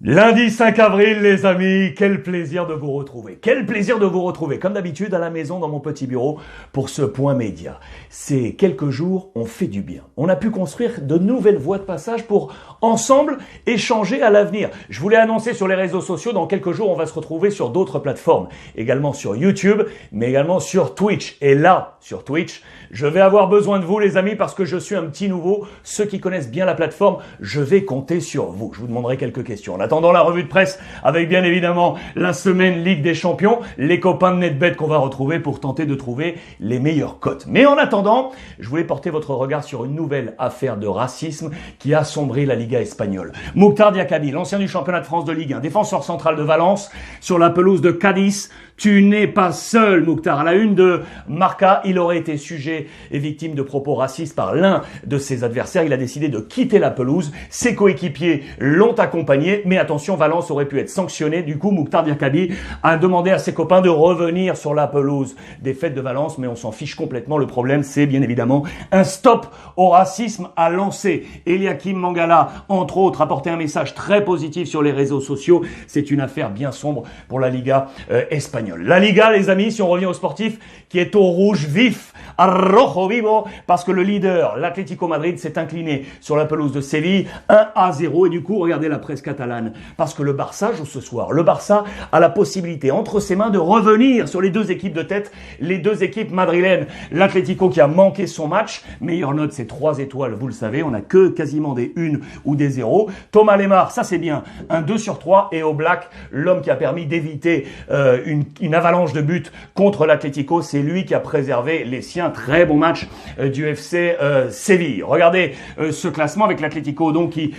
Lundi 5 avril, les amis, quel plaisir de vous retrouver. Quel plaisir de vous retrouver, comme d'habitude, à la maison, dans mon petit bureau, pour ce point média. Ces quelques jours ont fait du bien. On a pu construire de nouvelles voies de passage pour, ensemble, échanger à l'avenir. Je vous l'ai annoncé sur les réseaux sociaux, dans quelques jours, on va se retrouver sur d'autres plateformes. Également sur YouTube, mais également sur Twitch. Et là, sur Twitch, je vais avoir besoin de vous, les amis, parce que je suis un petit nouveau. Ceux qui connaissent bien la plateforme, je vais compter sur vous. Je vous demanderai quelques questions. En attendant la revue de presse, avec bien évidemment la semaine Ligue des Champions, les copains de NetBet qu'on va retrouver pour tenter de trouver les meilleures cotes. Mais en attendant, je voulais porter votre regard sur une nouvelle affaire de racisme qui a assombri la Liga espagnole. Mouktar Diakabi, l'ancien du championnat de France de Ligue 1, défenseur central de Valence, sur la pelouse de Cadiz. Tu n'es pas seul, Mouktar. À la une de Marca, il aurait été sujet et victime de propos racistes par l'un de ses adversaires. Il a décidé de quitter la pelouse. Ses coéquipiers l'ont accompagné. Mais attention, Valence aurait pu être sanctionné. Du coup, Mouktar Diakabi a demandé à ses copains de revenir sur la pelouse des Fêtes de Valence. Mais on s'en fiche complètement. Le problème, c'est bien évidemment un stop au racisme à lancer. Eliakim Mangala, entre autres, a porté un message très positif sur les réseaux sociaux. C'est une affaire bien sombre pour la Liga espagnole. La Liga, les amis, si on revient au sportif, qui est au rouge vif, à rojo vivo, parce que le leader, l'Atlético Madrid, s'est incliné sur la pelouse de Séville, 1-0. Et du coup, regardez la presse catalane, parce que le Barça joue ce soir. Le Barça a la possibilité, entre ses mains, de revenir sur les deux équipes de tête, les deux équipes madrilènes. L'Atlético qui a manqué son match, meilleure note, c'est 3 étoiles, vous le savez, on a que quasiment des 1 ou des 0. Thomas Lemar, ça c'est bien, un 2/3, et Oblak, l'homme qui a permis d'éviter une avalanche de buts contre l'Atlético, c'est lui qui a préservé les siens. Très bon match du FC Séville. Regardez ce classement avec l'Atlético donc qui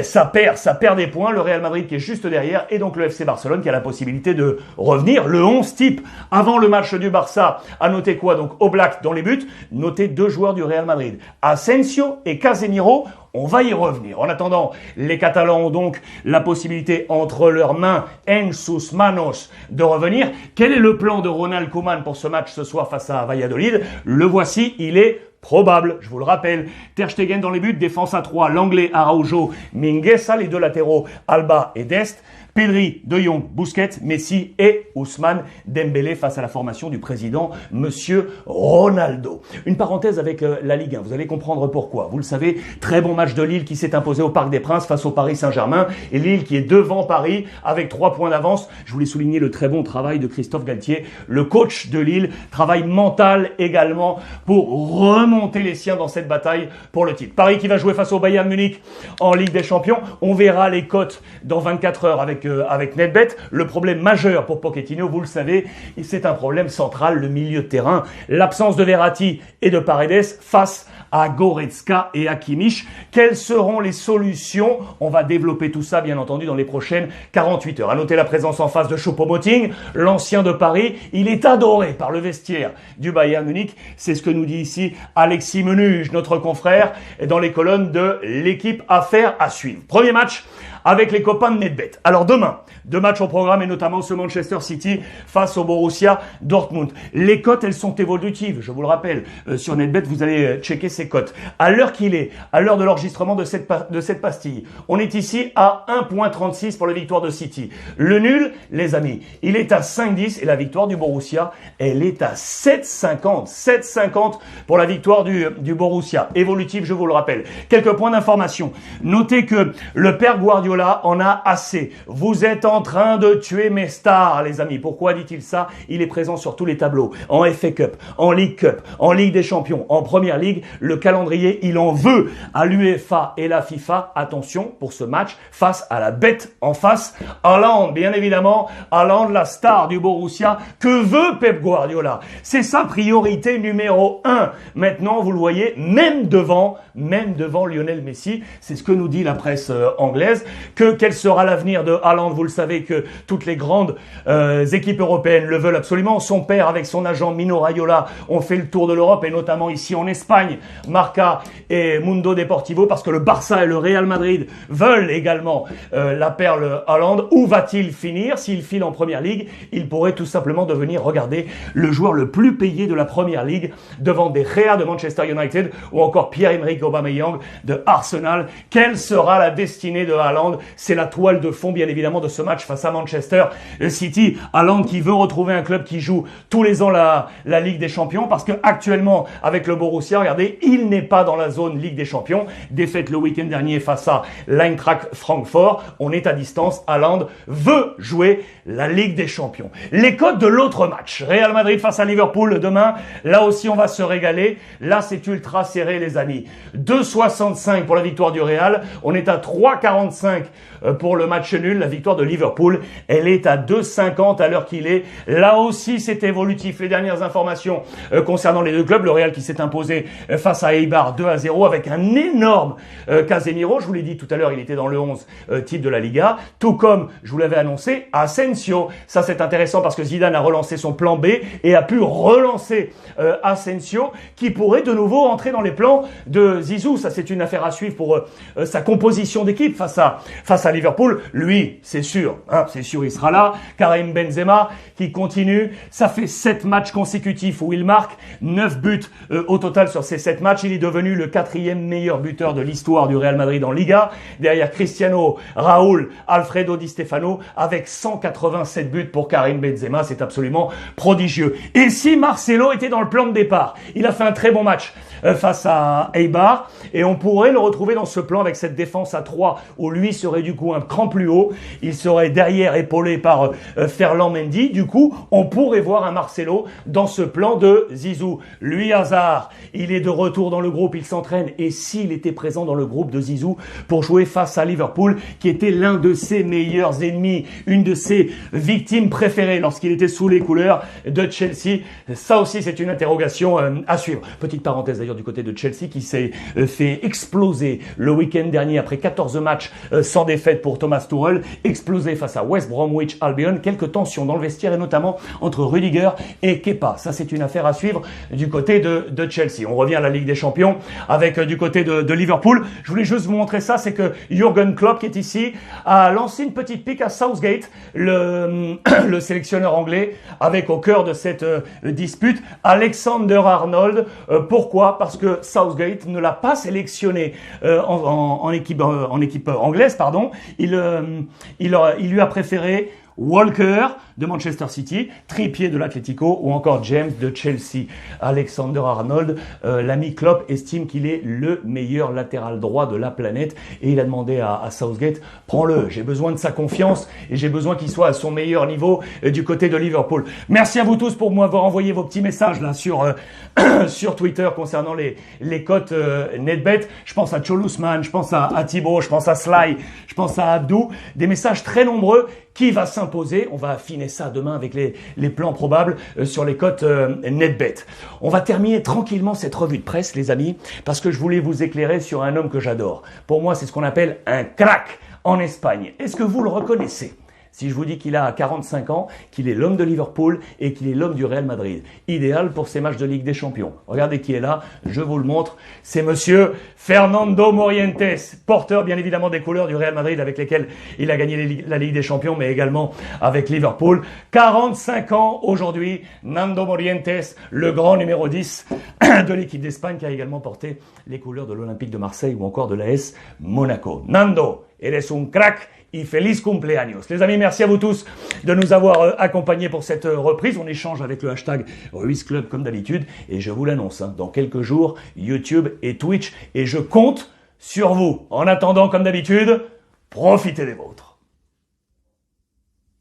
ça perd des points, le Real Madrid qui est juste derrière et donc le FC Barcelone qui a la possibilité de revenir. Le 11 type avant le match du Barça a noté quoi? Donc Oblak dans les buts, noté 2 joueurs du Real Madrid, Asensio et Casemiro. On va y revenir. En attendant, les Catalans ont donc la possibilité entre leurs mains, en sus manos, de revenir. Quel est le plan de Ronald Koeman pour ce match ce soir face à Valladolid? Le voici, il est probable, je vous le rappelle. Ter Stegen dans les buts, défense à 3, l'anglais Araujo, Mingueza, les deux latéraux Alba et Dest. Pedri, De Jong, Busquets, Messi et Ousmane Dembélé face à la formation du président Monsieur Ronaldo. Une parenthèse avec la Ligue 1, vous allez comprendre pourquoi. Vous le savez, très bon match de Lille qui s'est imposé au Parc des Princes face au Paris Saint-Germain. Et Lille qui est devant Paris avec 3 points d'avance. Je voulais souligner le très bon travail de Christophe Galtier, le coach de Lille. Travail mental également pour remonter les siens dans cette bataille pour le titre. Paris qui va jouer face au Bayern Munich en Ligue des Champions. On verra les cotes dans 24 heures avec NetBet. Le problème majeur pour Pochettino, vous le savez, c'est un problème central, le milieu de terrain. L'absence de Verratti et de Paredes face à Goretzka et à Kimmich. Quelles seront les solutions? On va développer tout ça, bien entendu, dans les prochaines 48 heures. À noter la présence en face de Choupo-Moting, l'ancien de Paris. Il est adoré par le vestiaire du Bayern Munich. C'est ce que nous dit ici Alexis Menuge, notre confrère, dans les colonnes de l'équipe Affaires à suivre. Premier match avec les copains de NetBet. Alors demain, 2 matchs au programme et notamment ce Manchester City face au Borussia Dortmund. Les cotes, elles sont évolutives, je vous le rappelle. Sur NetBet, vous allez checker ces cotes. À l'heure qu'il est, à l'heure de l'enregistrement de cette pastille, on est ici à 1,36 pour la victoire de City. Le nul, les amis, il est à 5,10 et la victoire du Borussia, elle est à 7,50. 7,50 pour la victoire du Borussia. Évolutive, je vous le rappelle. Quelques points d'information. Notez que le père Guardiola en a assez. Vous êtes en train de tuer mes stars, les amis. Pourquoi dit-il ça? Il est présent sur tous les tableaux. En FA Cup, en League Cup, en Ligue des Champions, en Première Ligue. Le calendrier, il en veut à l'UEFA et la FIFA. Attention pour ce match face à la bête en face. Haaland, bien évidemment. Haaland, la star du Borussia. Que veut Pep Guardiola? C'est sa priorité numéro 1. Maintenant, vous le voyez, même devant Lionel Messi. C'est ce que nous dit la presse anglaise. Quel sera l'avenir de Haaland? Vous le savez que toutes les grandes équipes européennes le veulent absolument. Son père avec son agent Mino Raiola ont fait le tour de l'Europe et notamment ici en Espagne, Marca et Mundo Deportivo, parce que le Barça et le Real Madrid veulent également la perle Haaland. Où va-t-il finir? S'il file en Première Ligue, il pourrait tout simplement devenir, regardez, le joueur le plus payé de la Première Ligue devant des Gea de Manchester United ou encore Pierre-Emerick Aubameyang de Arsenal. Quelle sera la destinée de Haaland? Haaland. C'est la toile de fond, bien évidemment, de ce match face à Manchester City. Haaland qui veut retrouver un club qui joue tous les ans la Ligue des Champions, parce que actuellement, avec le Borussia, regardez, il n'est pas dans la zone Ligue des Champions. Défaite le week-end dernier face à l'Eintracht Francfort. On est à distance. Haaland veut jouer la Ligue des Champions. Les codes de l'autre match. Real Madrid face à Liverpool demain. Là aussi, on va se régaler. Là, c'est ultra serré, les amis. 2,65 pour la victoire du Real. On est à 3,45 pour le match nul. La victoire de Liverpool, elle est à 2,50 à l'heure qu'il est. Là aussi, c'est évolutif. Les dernières informations concernant les deux clubs. Le Real qui s'est imposé face à Eibar 2-0 avec un énorme Casemiro. Je vous l'ai dit tout à l'heure, il était dans le 11 type de la Liga. Tout comme, je vous l'avais annoncé, Asensio. Ça, c'est intéressant parce que Zidane a relancé son plan B et a pu relancer Asensio qui pourrait de nouveau entrer dans les plans de Zizou. Ça, c'est une affaire à suivre pour sa composition d'équipe face à Liverpool. Lui, c'est sûr, il sera là. Karim Benzema qui continue. Ça fait 7 matchs consécutifs où il marque 9 buts au total sur ces 7 matchs. Il est devenu le 4e meilleur buteur de l'histoire du Real Madrid en Liga. Derrière Cristiano, Raúl, Alfredo Di Stefano avec 187 buts pour Karim Benzema. C'est absolument prodigieux. Et si Marcelo était dans le plan de départ, il a fait un très bon match face à Eibar et on pourrait le retrouver dans ce plan avec cette défense à 3 où lui serait du coup un cran plus haut. Il serait derrière épaulé par Ferland Mendy. Du coup, on pourrait voir un Marcelo dans ce plan de Zizou. Lui, Hazard, il est de retour dans le groupe, il s'entraîne. Et s'il était présent dans le groupe de Zizou pour jouer face à Liverpool, qui était l'un de ses meilleurs ennemis, une de ses victimes préférées lorsqu'il était sous les couleurs de Chelsea. Ça aussi, c'est une interrogation à suivre. Petite parenthèse d'ailleurs du côté de Chelsea qui s'est fait exploser le week-end dernier après 14 matchs sans défaite pour Thomas Tuchel, explosé face à West Bromwich Albion. Quelques tensions dans le vestiaire et notamment entre Rudiger et Kepa. Ça, c'est une affaire à suivre du côté de Chelsea. On revient à la Ligue des Champions avec du côté de Liverpool. Je voulais juste vous montrer ça, c'est que Jürgen Klopp qui est ici a lancé une petite pique à Southgate, le sélectionneur anglais, avec au cœur de cette dispute Alexander-Arnold. Pourquoi ? Parce que Southgate ne l'a pas sélectionné en équipe anglaise, pardon. Il lui a préféré Walker de Manchester City, Trippier de l'Atlético ou encore James de Chelsea. Alexander-Arnold, l'ami Klopp estime qu'il est le meilleur latéral droit de la planète et il a demandé à Southgate, prends-le, j'ai besoin de sa confiance et j'ai besoin qu'il soit à son meilleur niveau du côté de Liverpool. Merci à vous tous pour m'avoir envoyé vos petits messages là sur Twitter concernant les cotes NetBet. Je pense à Cholusman, je pense à Thibaut, je pense à Sly, je pense à Abdou. Des messages très nombreux. Qui va s'imposer? On va affiner ça demain avec les plans probables sur les cotes NetBet. On va terminer tranquillement cette revue de presse, les amis, parce que je voulais vous éclairer sur un homme que j'adore. Pour moi, c'est ce qu'on appelle un crack en Espagne. Est-ce que vous le reconnaissez? Si je vous dis qu'il a 45 ans, qu'il est l'homme de Liverpool et qu'il est l'homme du Real Madrid. Idéal pour ces matchs de Ligue des Champions. Regardez qui est là, je vous le montre. C'est monsieur Fernando Morientes, porteur bien évidemment des couleurs du Real Madrid avec lesquelles il a gagné la Ligue des Champions, mais également avec Liverpool. 45 ans aujourd'hui, Nando Morientes, le grand numéro 10 de l'équipe d'Espagne qui a également porté les couleurs de l'Olympique de Marseille ou encore de l'AS Monaco. Nando, eres un crack. Y feliz cumpleaños. Les amis, merci à vous tous de nous avoir accompagnés pour cette reprise. On échange avec le hashtag Ruiz Club comme d'habitude. Et je vous l'annonce, dans quelques jours, YouTube et Twitch. Et je compte sur vous. En attendant, comme d'habitude, profitez des vôtres.